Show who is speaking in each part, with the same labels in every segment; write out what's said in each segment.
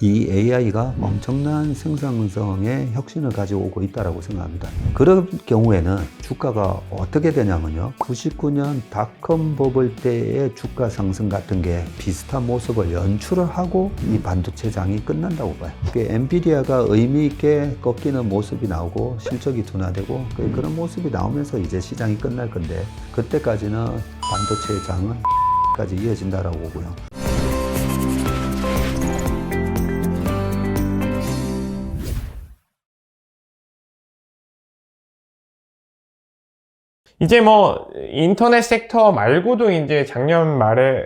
Speaker 1: 이 AI가 엄청난 생산성의 혁신을 가지고 오고 있다고 생각합니다. 그런 경우에는 주가가 어떻게 되냐면요. 99년 닷컴 버블 때의 주가 상승 같은 게 비슷한 모습을 연출을 하고 이 반도체장이 끝난다고 봐요. 엔비디아가 의미 있게 꺾이는 모습이 나오고 실적이 둔화되고 그런 모습이 나오면서 이제 시장이 끝날 건데 그때까지는 반도체장은 까지 이어진다라고 보고요.
Speaker 2: 이제 뭐 인터넷 섹터 말고도 이제 작년 말에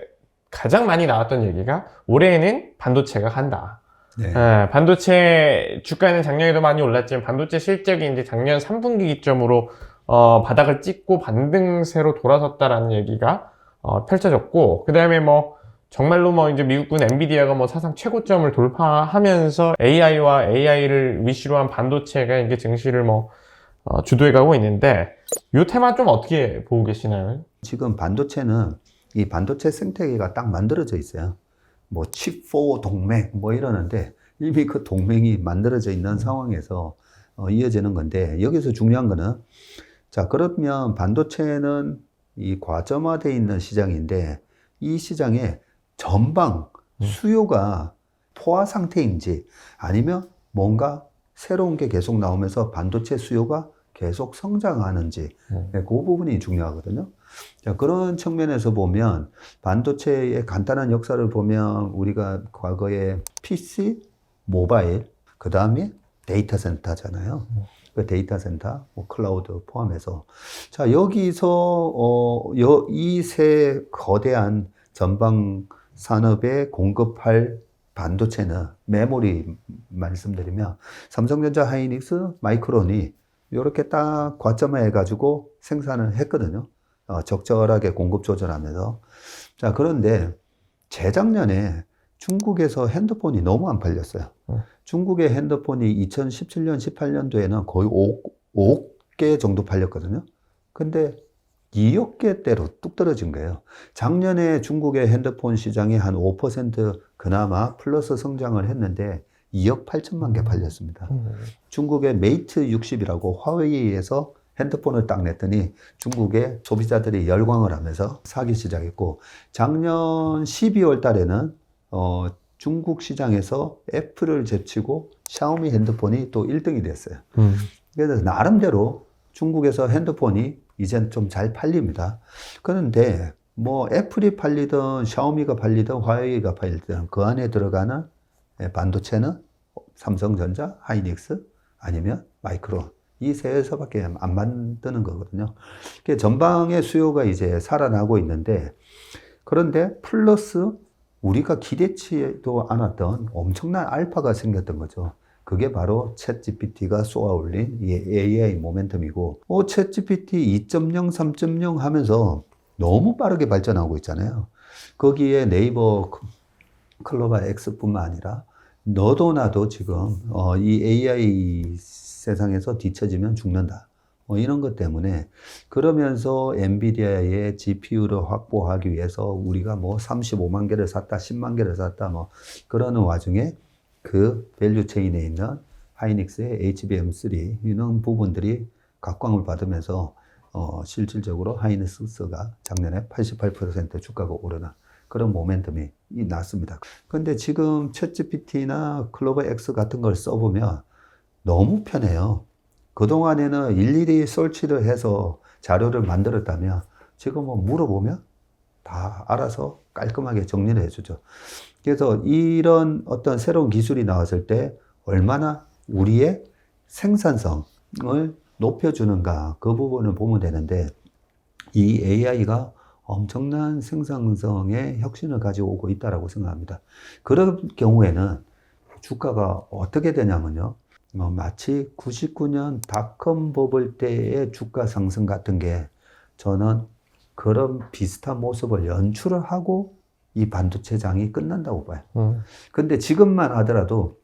Speaker 2: 가장 많이 나왔던 얘기가 올해에는 반도체가 간다.
Speaker 1: 네.
Speaker 2: 반도체 주가는 작년에도 많이 올랐지만 반도체 실적이 이제 작년 3분기 기점으로 바닥을 찍고 반등세로 돌아섰다라는 얘기가 펼쳐졌고, 그 다음에 뭐 정말로 뭐 이제 미국군 엔비디아가 뭐 사상 최고점을 돌파하면서 AI와 AI를 위시로 한 반도체가 이게 증시를 뭐 주도해가고 있는데, 이 테마 좀 어떻게 보고 계시나요?
Speaker 1: 지금 반도체는 이 반도체 생태계가 딱 만들어져 있어요. 뭐 칩4 동맹 뭐 이러는데 이미 그 동맹이 만들어져 있는 상황에서 이어지는 건데, 여기서 중요한 거는, 자, 그러면 반도체는 이 과점화되어 있는 시장인데 이 시장의 전방 수요가 포화 상태인지 아니면 뭔가 새로운 게 계속 나오면서 반도체 수요가 계속 성장하는지, 그 부분이 중요하거든요. 자, 그런 측면에서 보면 반도체의 간단한 역사를 보면 우리가 과거에 PC, 모바일, 그 다음에 데이터 센터잖아요. 그 데이터 센터, 뭐 클라우드 포함해서. 자, 여기서 이 세 거대한 전방 산업에 공급할 반도체는 메모리 말씀드리면 삼성전자, 하이닉스, 마이크론이 이렇게 딱 과점화해 가지고 생산을 했거든요. 적절하게 공급 조절하면서. 자, 그런데 재작년에 중국에서 핸드폰이 너무 안 팔렸어요. 중국의 핸드폰이 2017년, 18년도에는 거의 5억 개 정도 팔렸거든요. 근데 2억 개대로 뚝 떨어진 거예요. 작년에 중국의 핸드폰 시장이 한 5% 그나마 플러스 성장을 했는데 2억 8천만 개 팔렸습니다. 중국의 메이트 60이라고 화웨이에서 핸드폰을 딱 냈더니 중국의 소비자들이 열광을 하면서 사기 시작했고, 작년 12월 달에는 중국 시장에서 애플을 제치고 샤오미 핸드폰이 또 1등이 됐어요. 그래서 나름대로 중국에서 핸드폰이 이젠 좀 잘 팔립니다. 그런데 뭐 애플이 팔리든 샤오미가 팔리든 화웨이가 팔리든 그 안에 들어가는 반도체는 삼성전자, 하이닉스 아니면 마이크론, 이 세에서밖에 안 만드는 거거든요. 전방의 수요가 이제 살아나고 있는데, 그런데 플러스 우리가 기대치도 않았던 엄청난 알파가 생겼던 거죠. 그게 바로 챗GPT가 쏘아올린 이 AI 모멘텀이고, 챗GPT 2.0, 3.0 하면서 너무 빠르게 발전하고 있잖아요. 거기에 네이버 클로바 X뿐만 아니라 너도 나도 지금 이 AI 세상에서 뒤처지면 죽는다. 이런 것 때문에, 그러면서 엔비디아의 GPU를 확보하기 위해서 우리가 뭐 35만 개를 샀다, 10만 개를 샀다, 뭐 그러는 와중에 그 밸류 체인에 있는 하이닉스의 HBM3 이런 부분들이 각광을 받으면서 실질적으로 하이닉스가 작년에 88% 주가가 오르는 그런 모멘텀이 났습니다. 근데 지금 챗GPT나 클로버 X 같은 걸 써보면 너무 편해요. 그동안에는 일일이 설치를 해서 자료를 만들었다면 지금 뭐 물어보면 다 알아서 깔끔하게 정리를 해주죠. 그래서 이런 어떤 새로운 기술이 나왔을 때 얼마나 우리의 생산성을 높여주는가, 그 부분을 보면 되는데, 이 AI가 엄청난 생산성의 혁신을 가지고 오고 있다고 생각합니다. 그런 경우에는 주가가 어떻게 되냐면요. 마치 99년 닷컴 버블 때의 주가 상승 같은 게, 저는 그런 비슷한 모습을 연출을 하고 이 반도체장이 끝난다고 봐요. 근데 지금만 하더라도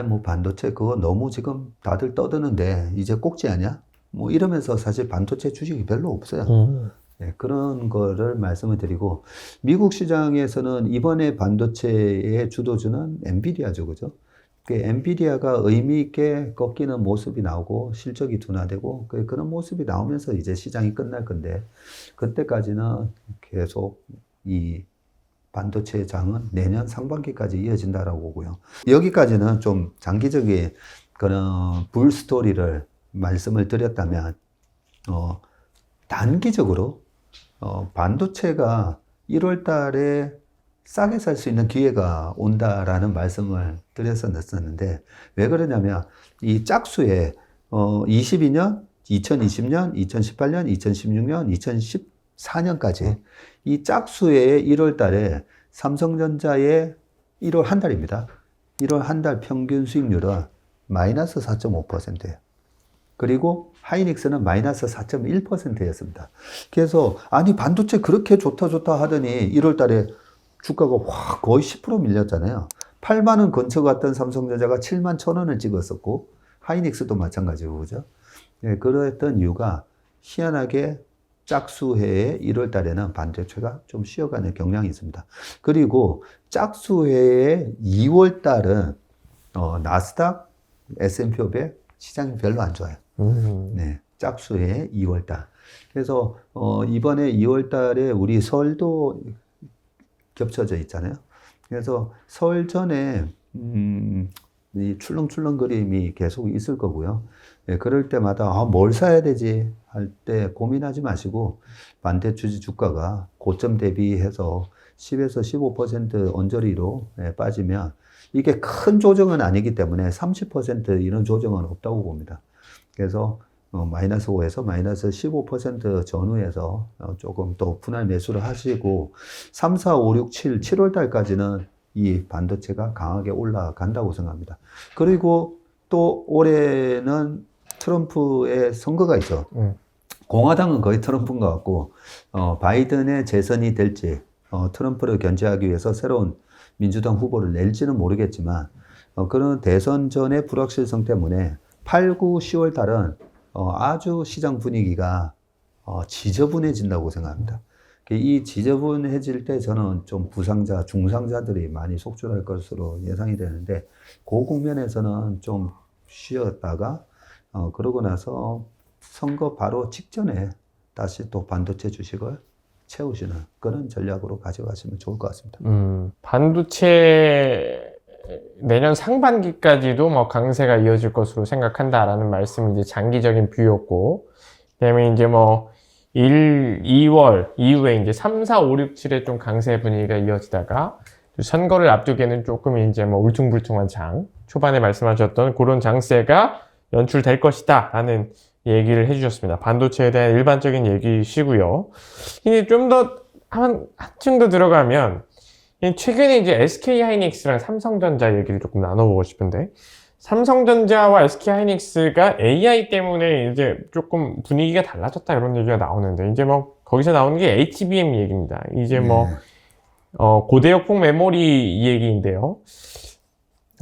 Speaker 1: 뭐 반도체 그거 너무 지금 다들 떠드는데 이제 꼭지 아니야? 뭐 이러면서 사실 반도체 주식이 별로 없어요. 예, 그런 거를 말씀을 드리고, 미국 시장에서는 이번에 반도체의 주도주는 엔비디아죠, 그죠? 그 엔비디아가 의미 있게 꺾이는 모습이 나오고 실적이 둔화되고 그런 모습이 나오면서 이제 시장이 끝날 건데, 그때까지는 계속 이 반도체 장은 내년 상반기까지 이어진다라고 보고요. 여기까지는 좀 장기적인 그런 불 스토리를 말씀을 드렸다면, 단기적으로 반도체가 1월 달에 싸게 살 수 있는 기회가 온다라는 말씀을 드렸었는데, 왜 그러냐면 이 짝수에 22년, 2020년, 2018년, 2016년, 2014년까지 이 짝수의 1월 달에 삼성전자의 1월 한 달입니다. 1월 한 달 평균 수익률은 마이너스 4.5%예요. 그리고 하이닉스는 마이너스 4.1%였습니다. 그래서 아니 반도체 그렇게 좋다 하더니 1월 달에 주가가 와 거의 10% 밀렸잖아요. 8만 원 근처 갔던 삼성전자가 7만 1천 원을 찍었었고, 하이닉스도 마찬가지고, 그죠? 예, 그랬던 이유가 희한하게 짝수해의 1월 달에는 반도체가 좀 쉬어가는 경향이 있습니다. 그리고 짝수해의 2월 달은 나스닥, S&P 500 시장이 별로 안 좋아요. 네, 짝수의 2월 달. 그래서 이번에 2월 달에 우리 설도 겹쳐져 있잖아요. 그래서 설 전에 이 출렁출렁거림이 계속 있을 거고요. 예, 그럴 때마다 뭘 사야 되지 할 때 고민하지 마시고, 반도체 주가가 고점 대비해서 10에서 15% 언저리로 빠지면 이게 큰 조정은 아니기 때문에 30% 이런 조정은 없다고 봅니다. 그래서 마이너스 5에서 마이너스 15% 전후에서 조금 더 분할 매수를 하시고, 3, 4, 5, 6, 7, 7월 달까지는 이 반도체가 강하게 올라간다고 생각합니다. 그리고 또 올해는 트럼프의 선거가 있죠. 공화당은 거의 트럼프인 것 같고, 바이든의 재선이 될지, 트럼프를 견제하기 위해서 새로운 민주당 후보를 낼지는 모르겠지만, 그런 대선 전의 불확실성 때문에 8, 9, 10월 달은 아주 시장 분위기가 지저분해진다고 생각합니다. 이 지저분해질 때 저는 좀 부상자, 중상자들이 많이 속출할 것으로 예상이 되는데, 그 국면에서는 좀 쉬었다가 그러고 나서 선거 바로 직전에 다시 또 반도체 주식을 채우시는 그런 전략으로 가져가시면 좋을 것 같습니다.
Speaker 2: 반도체 내년 상반기까지도 뭐 강세가 이어질 것으로 생각한다라는 말씀이 이제 장기적인 뷰였고, 그다음에 이제 뭐 2월 이후에 이제 3, 4, 5, 6, 7에 좀 강세 분위기가 이어지다가 선거를 앞두기에는 조금 이제 뭐 울퉁불퉁한 장, 초반에 말씀하셨던 그런 장세가 연출될 것이다 라는 얘기를 해주셨습니다. 반도체에 대한 일반적인 얘기시고요. 이제 좀 더 한층 더 들어가면, 최근에 이제 SK 하이닉스랑 삼성전자 얘기를 조금 나눠보고 싶은데, 삼성전자와 SK 하이닉스가 AI 때문에 이제 조금 분위기가 달라졌다 이런 얘기가 나오는데, 이제 뭐 거기서 나오는 게 HBM 얘기입니다. 이제 뭐 고대역폭 메모리 얘기인데요.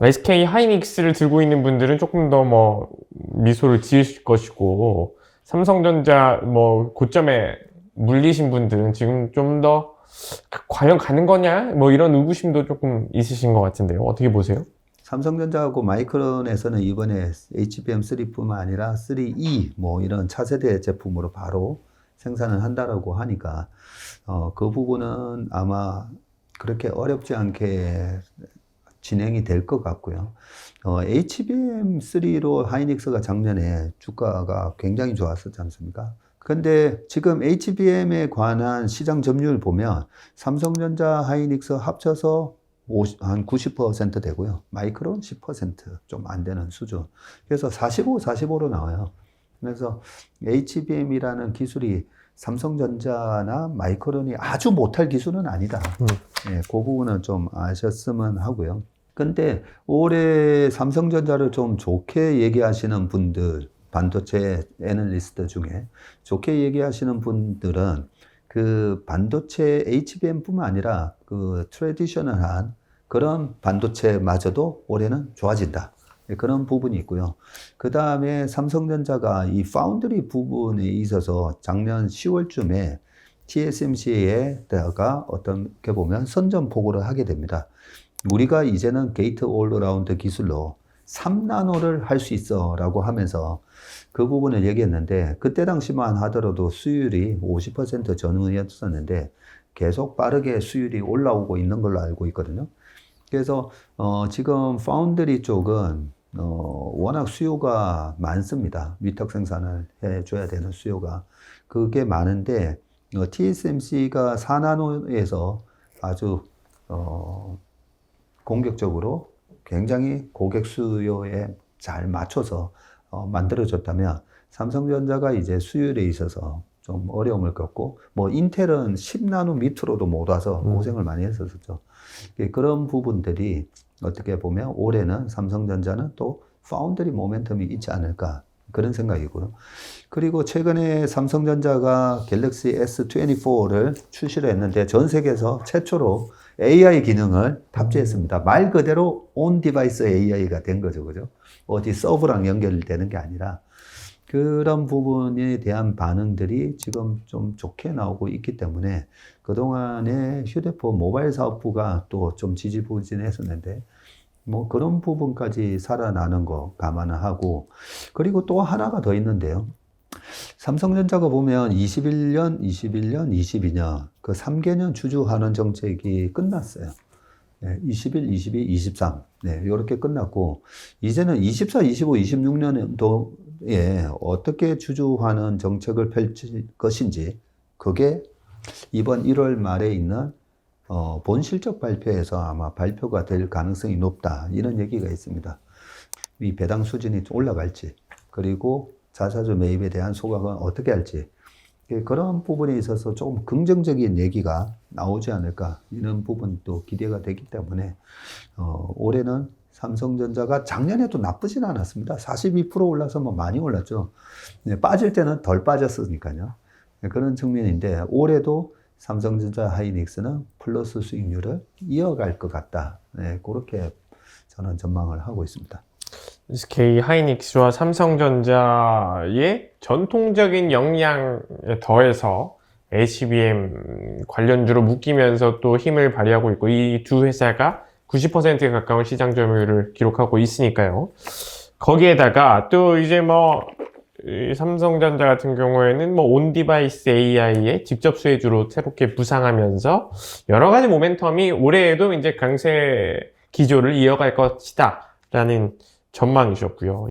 Speaker 2: SK 하이닉스를 들고 있는 분들은 조금 더 뭐 미소를 지으실 것이고, 삼성전자 뭐 고점에 물리신 분들은 지금 좀 더 과연 가는 거냐? 뭐 이런 의구심도 조금 있으신 것 같은데요. 어떻게 보세요?
Speaker 1: 삼성전자하고 마이크론에서는 이번에 HBM3뿐만 아니라 3E 뭐 이런 차세대 제품으로 바로 생산을 한다라고 하니까 그 부분은 아마 그렇게 어렵지 않게 진행이 될 것 같고요. HBM3로 하이닉스가 작년에 주가가 굉장히 좋았었지 않습니까? 근데 지금 HBM에 관한 시장 점유율 보면 삼성전자, 하이닉스 합쳐서 한 90% 되고요. 마이크론 10% 좀 안 되는 수준. 그래서 45, 45로 나와요. 그래서 HBM이라는 기술이 삼성전자나 마이크론이 아주 못할 기술은 아니다. 예, 그 부분은 좀 아셨으면 하고요. 근데 올해 삼성전자를 좀 좋게 얘기하시는 분들, 반도체 애널리스트 중에 좋게 얘기하시는 분들은 그 반도체 HBM뿐만 아니라 그 트래디셔널한 그런 반도체마저도 올해는 좋아진다. 그런 부분이 있고요. 그 다음에 삼성전자가 이 파운드리 부분에 있어서 작년 10월쯤에 TSMC에다가 어떻게 보면 선전포고를 하게 됩니다. 우리가 이제는 게이트 올어라운드 기술로 3나노를 할 수 있어 라고 하면서 그 부분을 얘기했는데, 그때 당시만 하더라도 수율이 50% 전후였었는데 계속 빠르게 수율이 올라오고 있는 걸로 알고 있거든요. 그래서 지금 파운드리 쪽은 워낙 수요가 많습니다. 위탁 생산을 해줘야 되는 수요가 그게 많은데, TSMC가 4나노에서 아주 공격적으로 굉장히 고객 수요에 잘 맞춰서 만들어졌다면, 삼성전자가 이제 수율에 있어서 좀 어려움을 겪고, 뭐 인텔은 10나노 밑으로도 못 와서 고생을 많이 했었죠. 그런 부분들이 어떻게 보면 올해는 삼성전자는 또 파운드리 모멘텀이 있지 않을까, 그런 생각이고요. 그리고 최근에 삼성전자가 갤럭시 S24를 출시를 했는데 전 세계에서 최초로 AI 기능을 탑재했습니다. 말 그대로 온 디바이스 AI가 된 거죠. 그죠? 어디 서버랑 연결되는 게 아니라, 그런 부분에 대한 반응들이 지금 좀 좋게 나오고 있기 때문에 그동안에 휴대폰 모바일 사업부가 또 좀 지지부진했었는데, 뭐 그런 부분까지 살아나는 거 감안을 하고, 그리고 또 하나가 더 있는데요. 삼성전자가 보면 21년, 22년 그 3개년 주주환원 정책이 끝났어요. 네, 21, 22, 23. 네, 이렇게 끝났고, 이제는 24, 25, 26년도에 어떻게 주주환원 정책을 펼칠 것인지, 그게 이번 1월 말에 있는 본 실적 발표에서 아마 발표가 될 가능성이 높다, 이런 얘기가 있습니다. 이 배당 수준이 올라갈지, 그리고 자사주 매입에 대한 소각은 어떻게 할지, 그런 부분에 있어서 조금 긍정적인 얘기가 나오지 않을까, 이런 부분도 기대가 되기 때문에 올해는 삼성전자가 작년에도 나쁘진 않았습니다. 42% 올라서 뭐 많이 올랐죠. 네, 빠질 때는 덜 빠졌으니까요. 네, 그런 측면인데, 올해도 삼성전자 하이닉스는 플러스 수익률을 이어갈 것 같다. 네, 그렇게 저는 전망을 하고 있습니다.
Speaker 2: SK 하이닉스와 삼성전자의 전통적인 역량에 더해서 HBM 관련주로 묶이면서 또 힘을 발휘하고 있고, 이 두 회사가 90%에 가까운 시장 점유율을 기록하고 있으니까요. 거기에다가 또 이제 이 삼성전자 같은 경우에는 온 디바이스 AI의 직접 수혜주로 새롭게 부상하면서 여러 가지 모멘텀이 올해에도 이제 강세 기조를 이어갈 것이다 라는 전망이셨고요.